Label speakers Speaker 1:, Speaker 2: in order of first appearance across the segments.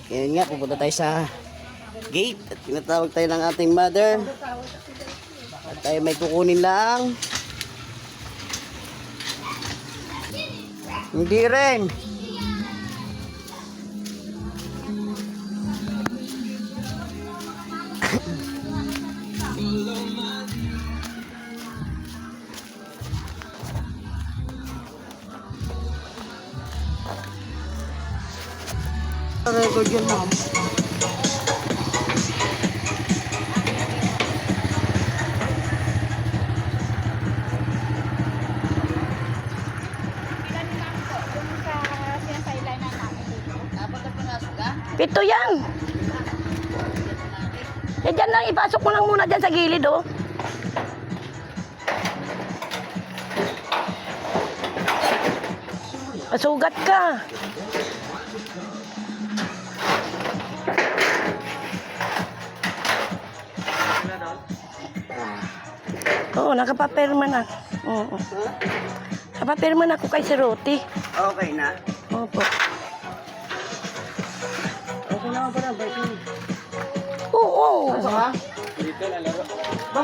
Speaker 1: Ngayon nga, pupunta tayo sa gate at tinatawag tayo ng ating mother. At tayo may kukunin lang. Hindi rin. Record yun, ma'am.
Speaker 2: Pito yan. Eh, dyan lang, ipasok mo lang muna dyan sa gilid, oh. Masugat ka. Oo, nakapapirma na. Oo. Nakapapirma na ako kay si Ruti.
Speaker 1: Okay na.
Speaker 2: Opo.
Speaker 1: Okay na ba na?
Speaker 2: Oo.
Speaker 1: Pasok ha? Dito na laro. Ba?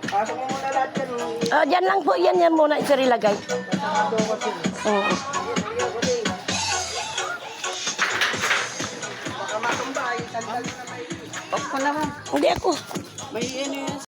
Speaker 1: Pasok mo muna lahat yan.
Speaker 2: Ah, dyan lang po, yan muna isarilagay.
Speaker 1: Pasakado kasi.
Speaker 2: Oo.
Speaker 1: Baka matumbay. Sandal na may... Off ko naman.
Speaker 2: Hindi ako.